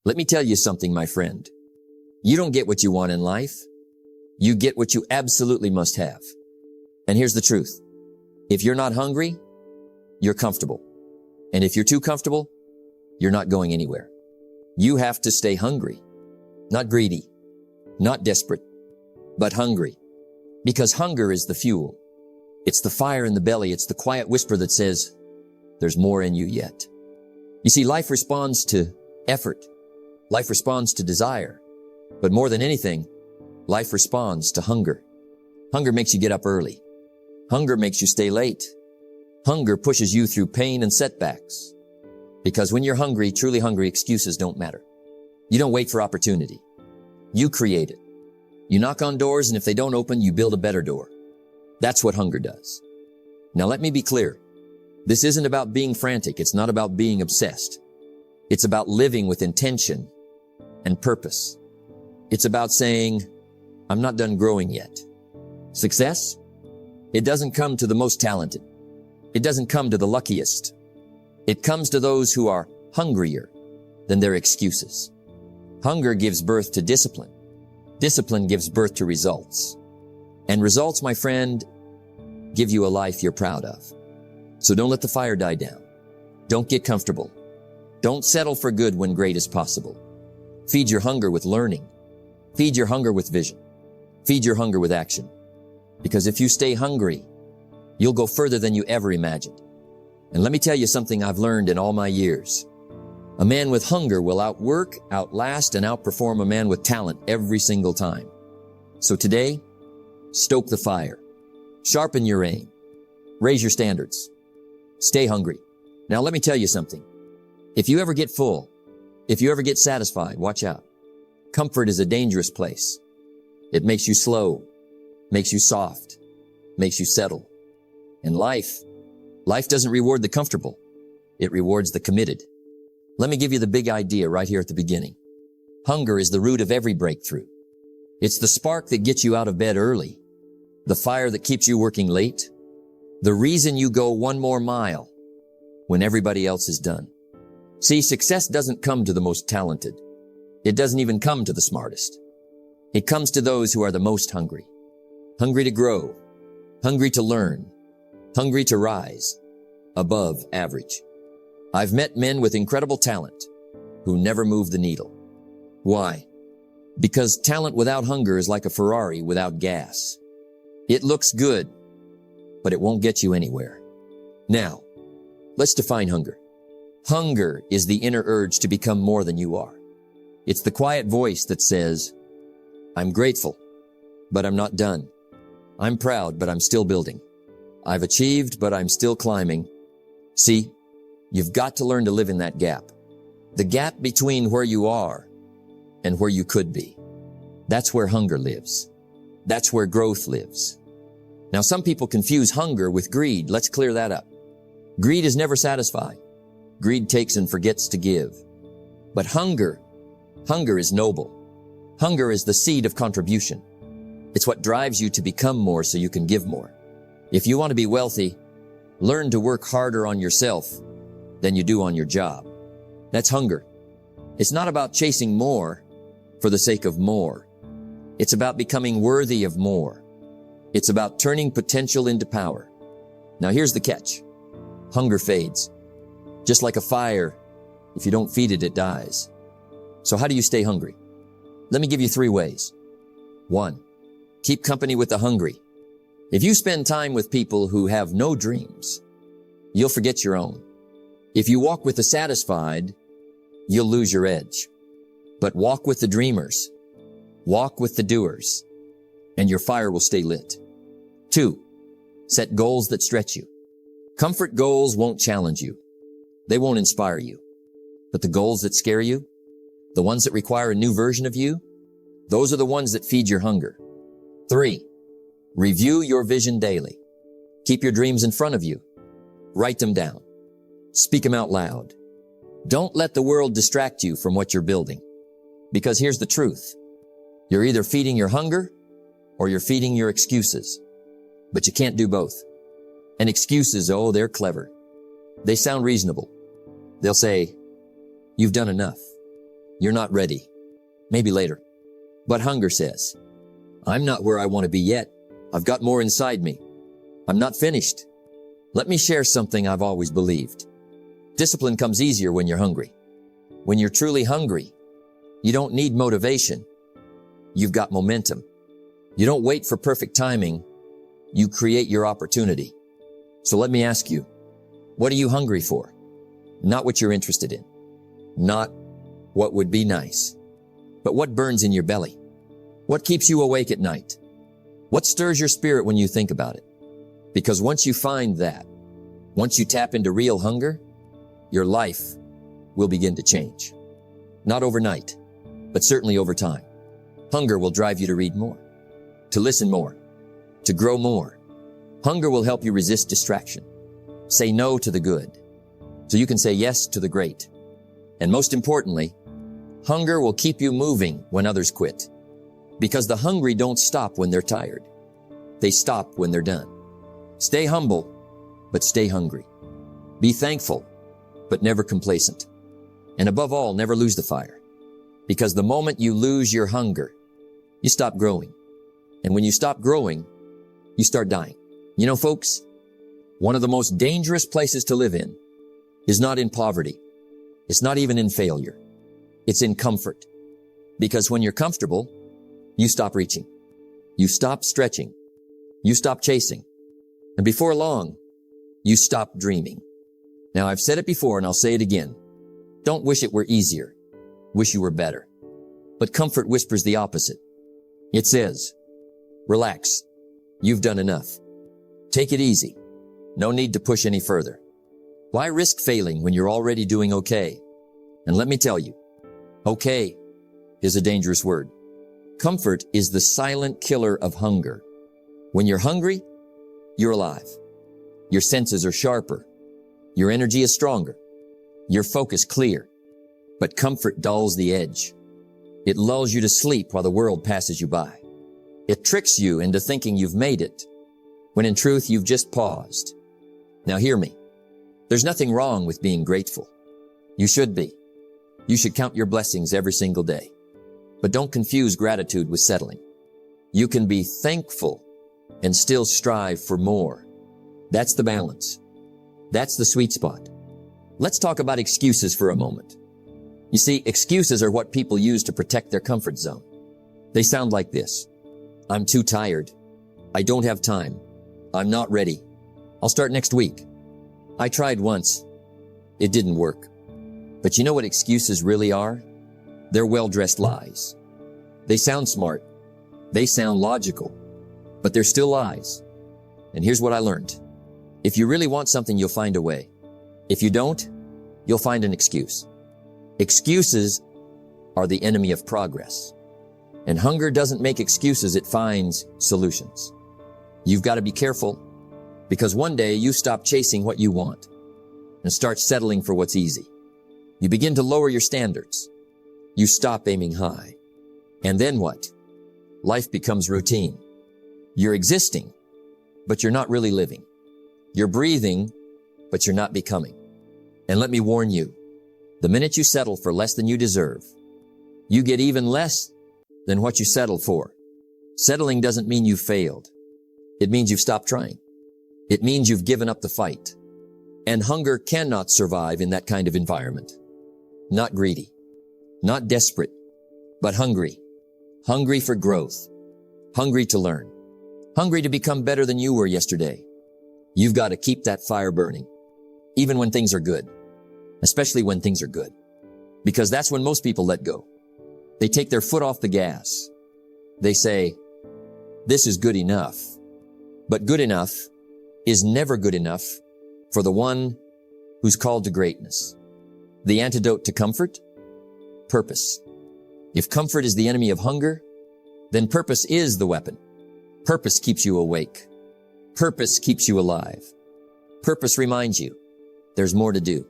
Let me tell you something, my friend. You don't get what you want in life. You get what you absolutely must have. And here's the truth. If you're not hungry, you're comfortable. And if you're too comfortable, you're not going anywhere. You have to stay hungry, not greedy, not desperate, but hungry. Because hunger is the fuel. It's the fire in the belly. It's the quiet whisper that says, there's more in you yet. You see, life responds to effort. Life responds to desire. But more than anything, life responds to hunger. Hunger makes you get up early. Hunger makes you stay late. Hunger pushes you through pain and setbacks. Because when you're hungry, truly hungry, excuses don't matter. You don't wait for opportunity. You create it. You knock on doors, and if they don't open, you build a better door. That's what hunger does. Now let me be clear. This isn't about being frantic. It's not about being obsessed. It's about living with intention and purpose. It's about saying, I'm not done growing yet. Success? It doesn't come to the most talented. It doesn't come to the luckiest. It comes to those who are hungrier than their excuses. Hunger gives birth to discipline. Discipline gives birth to results. And results, my friend, give you a life you're proud of. So don't let the fire die down. Don't get comfortable. Don't settle for good when great is possible. Feed your hunger with learning. Feed your hunger with vision. Feed your hunger with action. Because if you stay hungry, you'll go further than you ever imagined. And let me tell you something I've learned in all my years. A man with hunger will outwork, outlast, and outperform a man with talent every single time. So today, stoke the fire. Sharpen your aim. Raise your standards. Stay hungry. Now let me tell you something. If you ever get full, if you ever get satisfied, watch out. Comfort is a dangerous place. It makes you slow, makes you soft, makes you settle. And life doesn't reward the comfortable. It rewards the committed. Let me give you the big idea right here at the beginning. Hunger is the root of every breakthrough. It's the spark that gets you out of bed early, the fire that keeps you working late, the reason you go one more mile when everybody else is done. See, success doesn't come to the most talented. It doesn't even come to the smartest. It comes to those who are the most hungry. Hungry to grow, hungry to learn, hungry to rise above average. I've met men with incredible talent who never move the needle. Why? Because talent without hunger is like a Ferrari without gas. It looks good, but it won't get you anywhere. Now, let's define hunger. Hunger is the inner urge to become more than you are. It's the quiet voice that says, I'm grateful, but I'm not done. I'm proud, but I'm still building. I've achieved, but I'm still climbing. See, you've got to learn to live in that gap. The gap between where you are and where you could be. That's where hunger lives. That's where growth lives. Now, some people confuse hunger with greed. Let's clear that up. Greed is never satisfied. Greed takes and forgets to give. But hunger is noble. Hunger is the seed of contribution. It's what drives you to become more so you can give more. If you want to be wealthy, learn to work harder on yourself than you do on your job. That's hunger. It's not about chasing more for the sake of more. It's about becoming worthy of more. It's about turning potential into power. Now here's the catch. Hunger fades. Just like a fire, if you don't feed it, it dies. So how do you stay hungry? Let me give you 3 ways. 1, keep company with the hungry. If you spend time with people who have no dreams, you'll forget your own. If you walk with the satisfied, you'll lose your edge. But walk with the dreamers, walk with the doers, and your fire will stay lit. 2, set goals that stretch you. Comfort goals won't challenge you. They won't inspire you. But the goals that scare you, the ones that require a new version of you, those are the ones that feed your hunger. 3, review your vision daily. Keep your dreams in front of you. Write them down. Speak them out loud. Don't let the world distract you from what you're building. Because here's the truth. You're either feeding your hunger or you're feeding your excuses. But you can't do both. And excuses, oh, they're clever. They sound reasonable. They'll say, you've done enough. You're not ready. Maybe later. But hunger says, I'm not where I want to be yet. I've got more inside me. I'm not finished. Let me share something I've always believed. Discipline comes easier when you're hungry. When you're truly hungry, you don't need motivation. You've got momentum. You don't wait for perfect timing. You create your opportunity. So let me ask you, what are you hungry for? Not what you're interested in. Not what would be nice. But what burns in your belly? What keeps you awake at night? What stirs your spirit when you think about it? Because once you find that, once you tap into real hunger, your life will begin to change. Not overnight, but certainly over time. Hunger will drive you to read more, to listen more, to grow more. Hunger will help you resist distraction. Say no to the good, so you can say yes to the great. And most importantly, hunger will keep you moving when others quit. Because the hungry don't stop when they're tired. They stop when they're done. Stay humble, but stay hungry. Be thankful, but never complacent. And above all, never lose the fire. Because the moment you lose your hunger, you stop growing. And when you stop growing, you start dying. You know, folks, one of the most dangerous places to live in is not in poverty. It's not even in failure. It's in comfort. Because when you're comfortable, you stop reaching. You stop stretching. You stop chasing. And before long, you stop dreaming. Now, I've said it before and I'll say it again. Don't wish it were easier. Wish you were better. But comfort whispers the opposite. It says, relax. You've done enough. Take it easy. No need to push any further. Why risk failing when you're already doing okay? And let me tell you, okay is a dangerous word. Comfort is the silent killer of hunger. When you're hungry, you're alive. Your senses are sharper. Your energy is stronger. Your focus clear. But comfort dulls the edge. It lulls you to sleep while the world passes you by. It tricks you into thinking you've made it, when in truth you've just paused. Now hear me. There's nothing wrong with being grateful. You should be. You should count your blessings every single day. But don't confuse gratitude with settling. You can be thankful and still strive for more. That's the balance. That's the sweet spot. Let's talk about excuses for a moment. You see, excuses are what people use to protect their comfort zone. They sound like this. I'm too tired. I don't have time. I'm not ready. I'll start next week. I tried once. It didn't work. But you know what excuses really are? They're well-dressed lies. They sound smart. They sound logical. But they're still lies. And here's what I learned. If you really want something, you'll find a way. If you don't, you'll find an excuse. Excuses are the enemy of progress. And hunger doesn't make excuses, it finds solutions. You've got to be careful, because one day you stop chasing what you want and start settling for what's easy. You begin to lower your standards. You stop aiming high. And then what? Life becomes routine. You're existing, but you're not really living. You're breathing, but you're not becoming. And let me warn you, the minute you settle for less than you deserve, you get even less than what you settled for. Settling doesn't mean you failed. It means you've stopped trying. It means you've given up the fight. And hunger cannot survive in that kind of environment. Not greedy, not desperate, but hungry. Hungry for growth. Hungry to learn. Hungry to become better than you were yesterday. You've got to keep that fire burning, even when things are good, especially when things are good, because that's when most people let go. They take their foot off the gas. They say, this is good enough. But good enough is never good enough for the one who's called to greatness. The antidote to comfort? Purpose. If comfort is the enemy of hunger, then purpose is the weapon. Purpose keeps you awake. Purpose keeps you alive. Purpose reminds you there's more to do.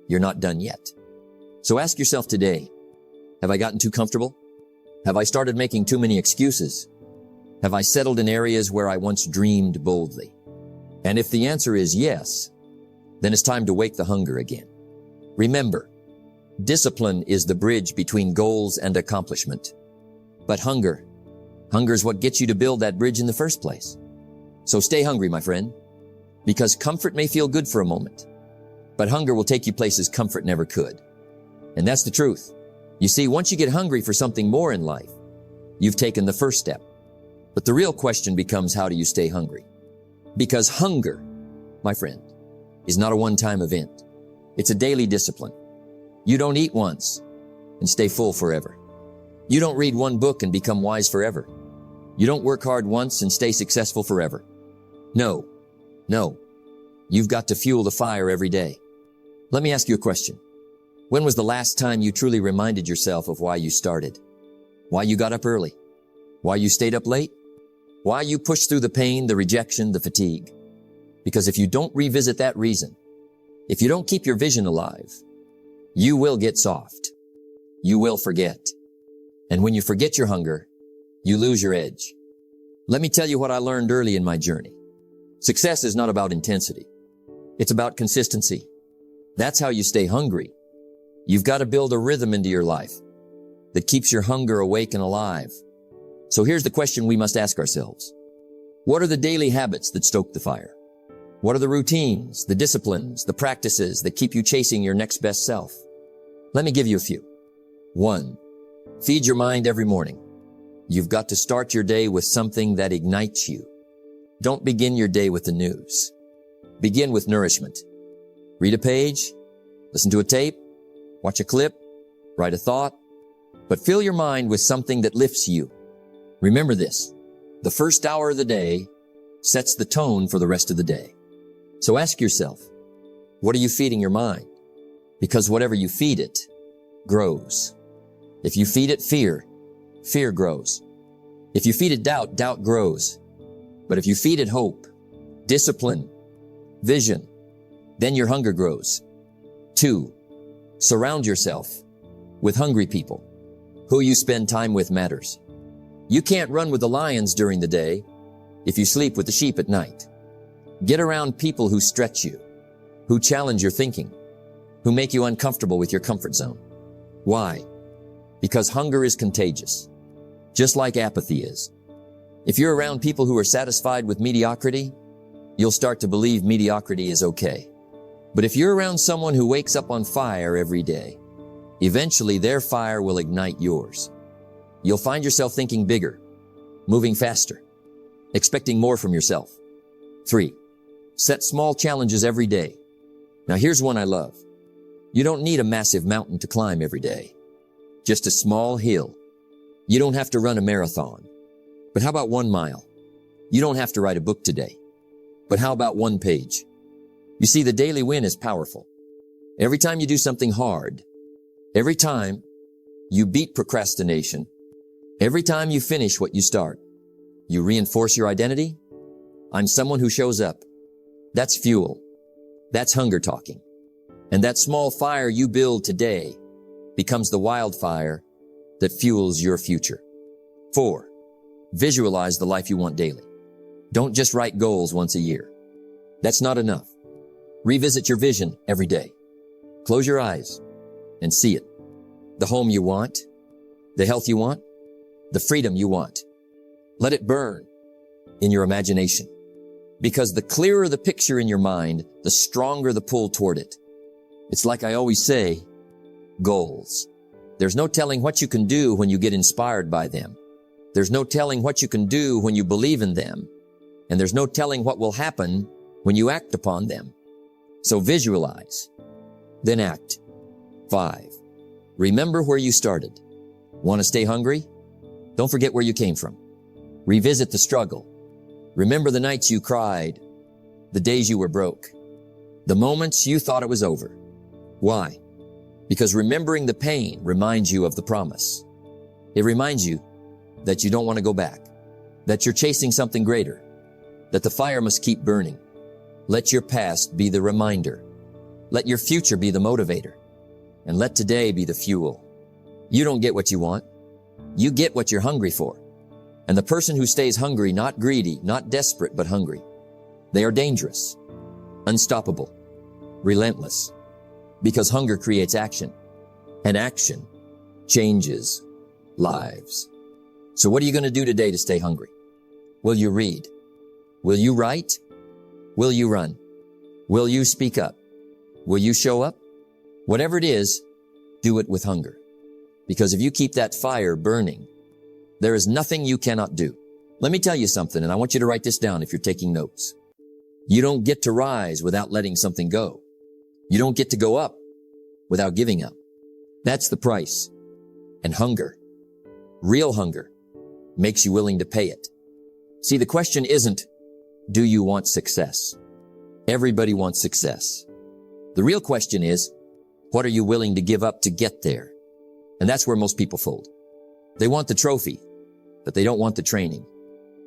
You're not done yet. So ask yourself today, have I gotten too comfortable? Have I started making too many excuses? Have I settled in areas where I once dreamed boldly? And if the answer is yes, then it's time to wake the hunger again. Remember, Discipline is the bridge between goals and accomplishment. But hunger is what gets you to build that bridge in the first place. So stay hungry, my friend, because comfort may feel good for a moment, but hunger will take you places comfort never could. And that's the truth. You see, once you get hungry for something more in life, you've taken the first step. But the real question becomes, how do you stay hungry? Because hunger, my friend, is not a one-time event. It's a daily discipline. You don't eat once and stay full forever. You don't read one book and become wise forever. You don't work hard once and stay successful forever. No. You've got to fuel the fire every day. Let me ask you a question. When was the last time you truly reminded yourself of why you started? Why you got up early? Why you stayed up late? Why you pushed through the pain, the rejection, the fatigue? Because if you don't revisit that reason, if you don't keep your vision alive, you will get soft. You will forget. And when you forget your hunger, you lose your edge. Let me tell you what I learned early in my journey. Success is not about intensity. It's about consistency. That's how you stay hungry. You've got to build a rhythm into your life that keeps your hunger awake and alive. So here's the question we must ask ourselves. What are the daily habits that stoke the fire? What are the routines, the disciplines, the practices that keep you chasing your next best self? Let me give you a few. 1. Feed your mind every morning. You've got to start your day with something that ignites you. Don't begin your day with the news. Begin with nourishment. Read a page, listen to a tape, watch a clip, write a thought, but fill your mind with something that lifts you. Remember this, the first hour of the day sets the tone for the rest of the day. So ask yourself, what are you feeding your mind? Because whatever you feed it grows. If you feed it fear, fear grows. If you feed it doubt, doubt grows. But if you feed it hope, discipline, vision, then your hunger grows. 2, surround yourself with hungry people. Who you spend time with matters. You can't run with the lions during the day if you sleep with the sheep at night. Get around people who stretch you, who challenge your thinking, who make you uncomfortable with your comfort zone. Why? Because hunger is contagious, just like apathy is. If you're around people who are satisfied with mediocrity, you'll start to believe mediocrity is okay. But if you're around someone who wakes up on fire every day, eventually their fire will ignite yours. You'll find yourself thinking bigger, moving faster, expecting more from yourself. 3, set small challenges every day. Now here's one I love. You don't need a massive mountain to climb every day. Just a small hill. You don't have to run a marathon. But how about 1 mile? You don't have to write a book today. But how about 1 page? You see, the daily win is powerful. Every time you do something hard, every time you beat procrastination, every time you finish what you start, you reinforce your identity. I'm someone who shows up. That's fuel. That's hunger talking. And that small fire you build today becomes the wildfire that fuels your future. 4, visualize the life you want daily. Don't just write goals once a year. That's not enough. Revisit your vision every day. Close your eyes and see it. The home you want, the health you want, the freedom you want. Let it burn in your imagination. Because the clearer the picture in your mind, the stronger the pull toward it. It's like I always say, goals. There's no telling what you can do when you get inspired by them. There's no telling what you can do when you believe in them. And there's no telling what will happen when you act upon them. So visualize, then act. 5, remember where you started. Want to stay hungry? Don't forget where you came from. Revisit the struggle. Remember the nights you cried, the days you were broke, the moments you thought it was over. Why? Because remembering the pain reminds you of the promise. It reminds you that you don't want to go back, that you're chasing something greater, that the fire must keep burning. Let your past be the reminder. Let your future be the motivator. And let today be the fuel. You don't get what you want. You get what you're hungry for. And the person who stays hungry, not greedy, not desperate, but hungry, they are dangerous, unstoppable, relentless, because hunger creates action. And action changes lives. So what are you going to do today to stay hungry? Will you read? Will you write? Will you run? Will you speak up? Will you show up? Whatever it is, do it with hunger. Because if you keep that fire burning, there is nothing you cannot do. Let me tell you something, and I want you to write this down if you're taking notes. You don't get to rise without letting something go. You don't get to go up without giving up. That's the price. And hunger, real hunger, makes you willing to pay it. See, the question isn't, do you want success? Everybody wants success. The real question is, what are you willing to give up to get there? And that's where most people fold. They want the trophy, but they don't want the training.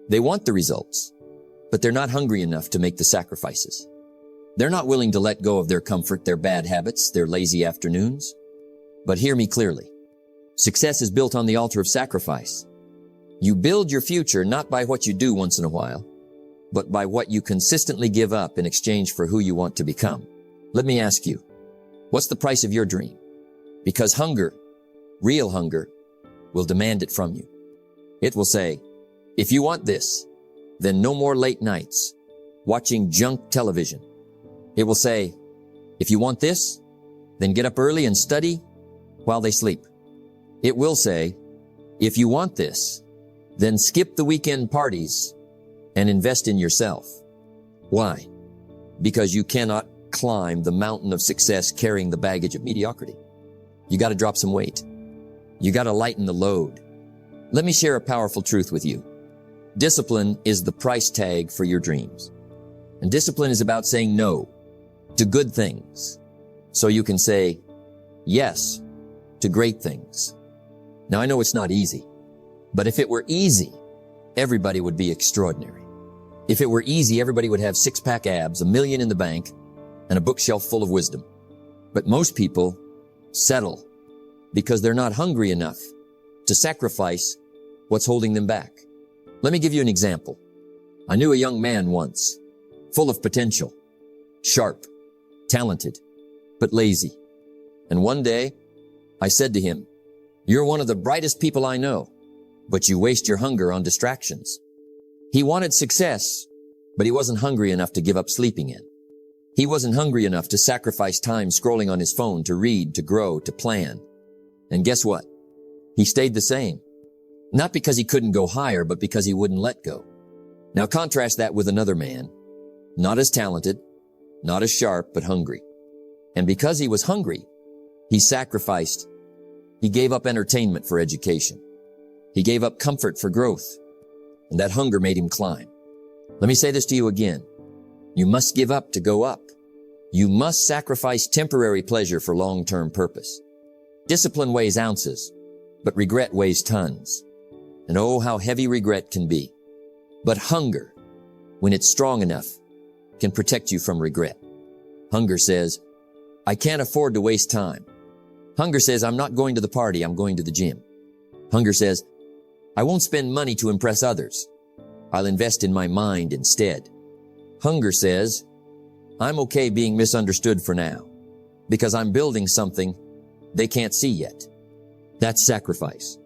They want the results, but they're not hungry enough to make the sacrifices. They're not willing to let go of their comfort, their bad habits, their lazy afternoons. But hear me clearly. Success is built on the altar of sacrifice. You build your future not by what you do once in a while, but by what you consistently give up in exchange for who you want to become. Let me ask you, what's the price of your dream? Because hunger, real hunger, will demand it from you. It will say, if you want this, then no more late nights watching junk television. It will say, if you want this, then get up early and study while they sleep. It will say, if you want this, then skip the weekend parties and invest in yourself. Why? Because you cannot climb the mountain of success carrying the baggage of mediocrity. You got to drop some weight. You got to lighten the load. Let me share a powerful truth with you. Discipline is the price tag for your dreams. And discipline is about saying no to good things so you can say yes to great things. Now, I know it's not easy, but if it were easy, everybody would be extraordinary. If it were easy, everybody would have six-pack abs, $1 million in the bank, and a bookshelf full of wisdom. But most people settle because they're not hungry enough to sacrifice what's holding them back. Let me give you an example. I knew a young man once, full of potential, sharp, talented, but lazy. And one day, I said to him, "You're one of the brightest people I know, but you waste your hunger on distractions." He wanted success, but he wasn't hungry enough to give up sleeping in. He wasn't hungry enough to sacrifice time scrolling on his phone, to read, to grow, to plan. And guess what? He stayed the same. Not because he couldn't go higher, but because he wouldn't let go. Now contrast that with another man, not as talented, not as sharp, but hungry. And because he was hungry, he sacrificed. He gave up entertainment for education. He gave up comfort for growth. And that hunger made him climb. Let me say this to you again. You must give up to go up. You must sacrifice temporary pleasure for long-term purpose. Discipline weighs ounces, but regret weighs tons. And oh, how heavy regret can be. But hunger, when it's strong enough, can protect you from regret. Hunger says, I can't afford to waste time. Hunger says, I'm not going to the party, I'm going to the gym. Hunger says, I won't spend money to impress others. I'll invest in my mind instead. Hunger says, I'm okay being misunderstood for now because I'm building something they can't see yet. That's sacrifice.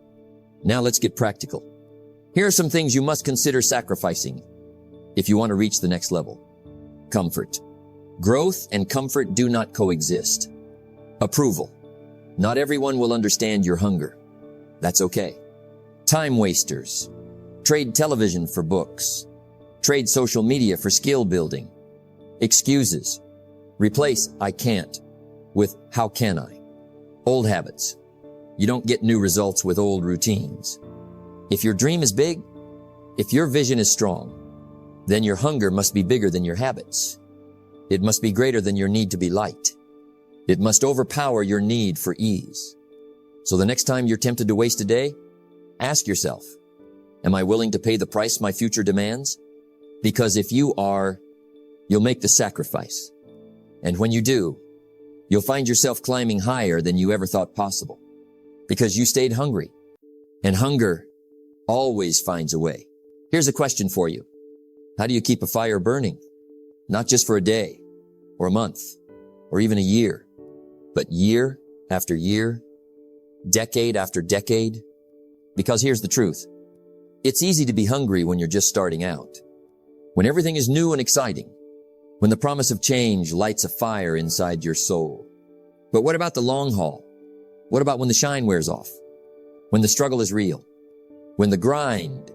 Now let's get practical. Here are some things you must consider sacrificing if you want to reach the next level. Comfort. Growth and comfort do not coexist. Approval. Not everyone will understand your hunger. That's okay. Time wasters. Trade television for books. Trade social media for skill building. Excuses. Replace I can't with how can I? Old habits. You don't get new results with old routines. If your dream is big, if your vision is strong, then your hunger must be bigger than your habits. It must be greater than your need to be liked. It must overpower your need for ease. So the next time you're tempted to waste a day, ask yourself, am I willing to pay the price my future demands? Because if you are, you'll make the sacrifice. And when you do, you'll find yourself climbing higher than you ever thought possible. Because you stayed hungry. And hunger always finds a way. Here's a question for you. How do you keep a fire burning? Not just for a day, or a month, or even a year, but year after year decade after decade? Because here's the truth. It's easy to be hungry when you're just starting out, when everything is new and exciting, when the promise of change lights a fire inside your soul. But what about the long haul? What about when the shine wears off? When the struggle is real? When the grind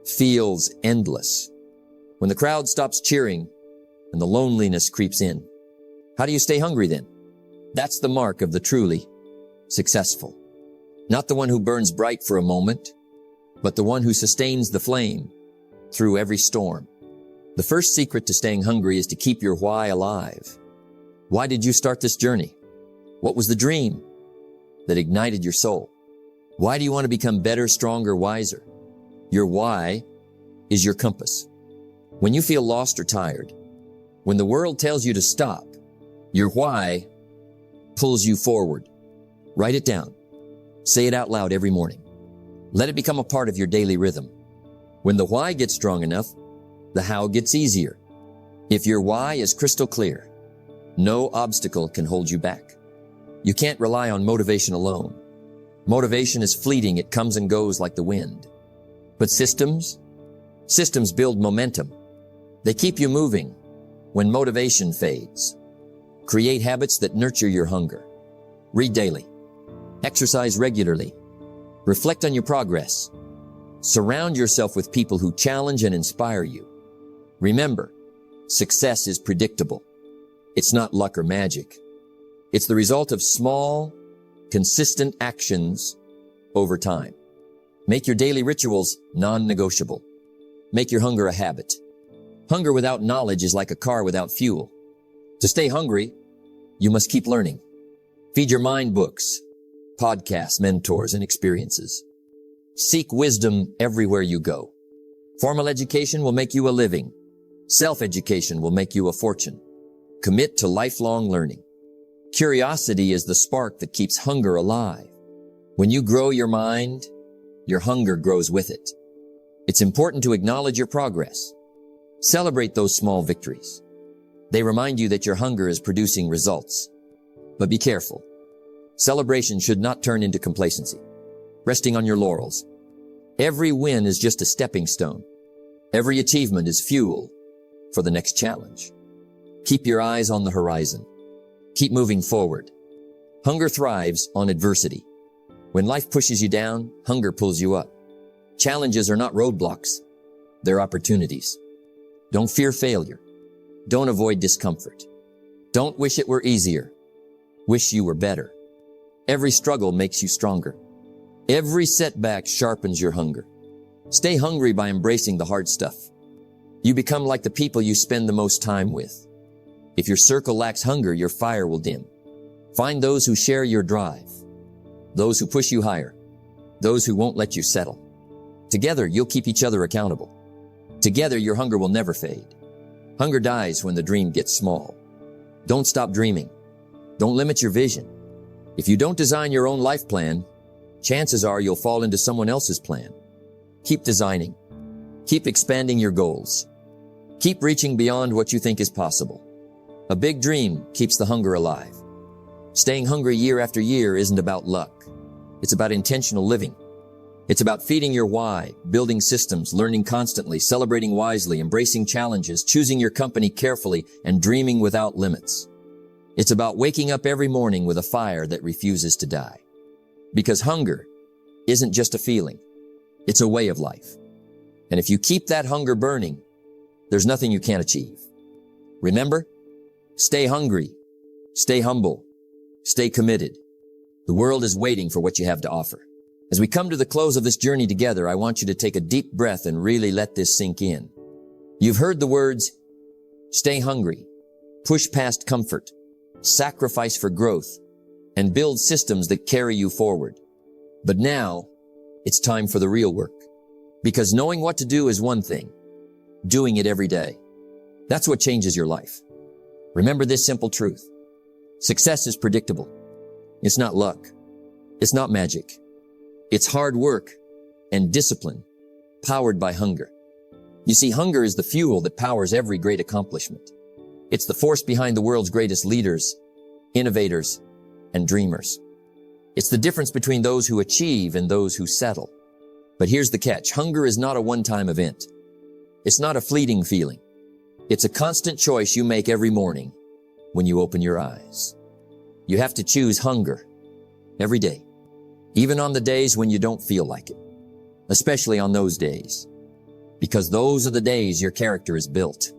feels endless? When the crowd stops cheering and the loneliness creeps in? How do you stay hungry then? That's the mark of the truly successful. Not the one who burns bright for a moment, but the one who sustains the flame through every storm. The first secret to staying hungry is to keep your why alive. Why did you start this journey? What was the dream that ignited your soul? Why do you want to become better, stronger, wiser? Your why is your compass. When you feel lost or tired, when the world tells you to stop, your why pulls you forward. Write it down. Say it out loud every morning. Let it become a part of your daily rhythm. When the why gets strong enough, the how gets easier. If your why is crystal clear, no obstacle can hold you back. You can't rely on motivation alone. Motivation is fleeting. It comes and goes like the wind. But systems build momentum. They keep you moving when motivation fades. Create habits that nurture your hunger. Read daily. Exercise regularly. Reflect on your progress. Surround yourself with people who challenge and inspire you. Remember, success is predictable. It's not luck or magic. It's the result of small, consistent actions over time. Make your daily rituals non-negotiable. Make your hunger a habit. Hunger without knowledge is like a car without fuel. To stay hungry, you must keep learning. Feed your mind books, podcasts, mentors, and experiences. Seek wisdom everywhere you go. Formal education will make you a living. Self-education will make you a fortune. Commit to lifelong learning. Curiosity is the spark that keeps hunger alive. When you grow your mind, your hunger grows with it. It's important to acknowledge your progress. Celebrate those small victories. They remind you that your hunger is producing results. But be careful. Celebration should not turn into complacency, resting on your laurels. Every win is just a stepping stone. Every achievement is fuel for the next challenge. Keep your eyes on the horizon. Keep moving forward. Hunger thrives on adversity. When life pushes you down, hunger pulls you up. Challenges are not roadblocks. They're opportunities. Don't fear failure. Don't avoid discomfort. Don't wish it were easier. Wish you were better. Every struggle makes you stronger. Every setback sharpens your hunger. Stay hungry by embracing the hard stuff. You become like the people you spend the most time with. If your circle lacks hunger, your fire will dim. Find those who share your drive, those who push you higher, those who won't let you settle. Together, you'll keep each other accountable. Together, your hunger will never fade. Hunger dies when the dream gets small. Don't stop dreaming. Don't limit your vision. If you don't design your own life plan, chances are you'll fall into someone else's plan. Keep designing. Keep expanding your goals. Keep reaching beyond what you think is possible. A big dream keeps the hunger alive. Staying hungry year after year isn't about luck. It's about intentional living. It's about feeding your why, building systems, learning constantly, celebrating wisely, embracing challenges, choosing your company carefully, and dreaming without limits. It's about waking up every morning with a fire that refuses to die. Because hunger isn't just a feeling. It's a way of life. And if you keep that hunger burning, there's nothing you can't achieve. Remember, stay hungry, stay humble, stay committed. The world is waiting for what you have to offer. As we come to the close of this journey together, I want you to take a deep breath and really let this sink in. You've heard the words, stay hungry, push past comfort, sacrifice for growth, and build systems that carry you forward. But now, it's time for the real work. Because knowing what to do is one thing. Doing it every day, that's what changes your life. Remember this simple truth. Success is predictable. It's not luck. It's not magic. It's hard work and discipline powered by hunger. You see, hunger is the fuel that powers every great accomplishment. It's the force behind the world's greatest leaders, innovators, and dreamers. It's the difference between those who achieve and those who settle. But here's the catch. Hunger is not a one-time event. It's not a fleeting feeling. It's a constant choice you make every morning when you open your eyes. You have to choose hunger every day, even on the days when you don't feel like it, especially on those days, because those are the days your character is built.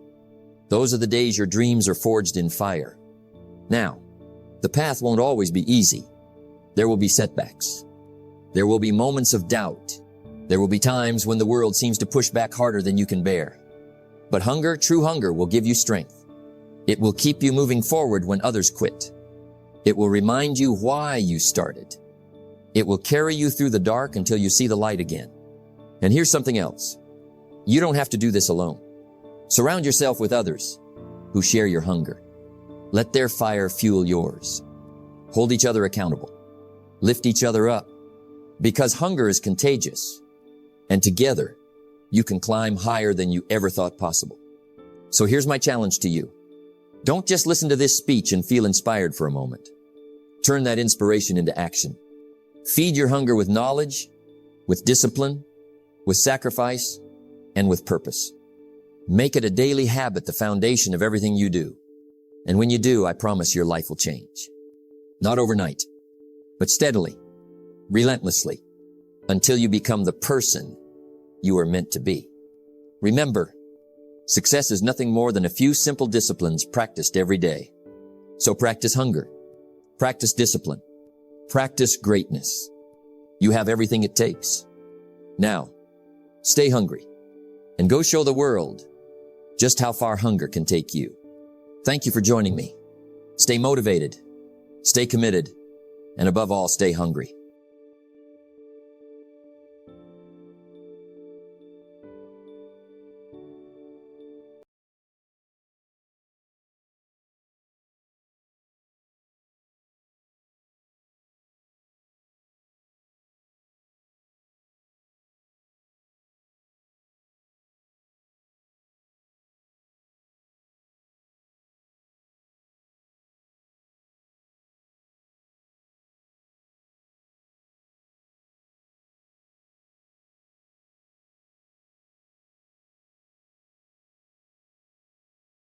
Those are the days your dreams are forged in fire. Now, the path won't always be easy. There will be setbacks. There will be moments of doubt. There will be times when the world seems to push back harder than you can bear. But hunger, true hunger, will give you strength. It will keep you moving forward when others quit. It will remind you why you started. It will carry you through the dark until you see the light again. And here's something else. You don't have to do this alone. Surround yourself with others who share your hunger. Let their fire fuel yours. Hold each other accountable. Lift each other up. Because hunger is contagious. And together, you can climb higher than you ever thought possible. So here's my challenge to you. Don't just listen to this speech and feel inspired for a moment. Turn that inspiration into action. Feed your hunger with knowledge, with discipline, with sacrifice, and with purpose. Make it a daily habit, the foundation of everything you do. And when you do, I promise your life will change. Not overnight, but steadily, relentlessly, until you become the person you are meant to be. Remember, success is nothing more than a few simple disciplines practiced every day. So practice hunger, practice discipline, practice greatness. You have everything it takes. Now, stay hungry and go show the world just how far hunger can take you. Thank you for joining me. Stay motivated, stay committed, and above all, stay hungry.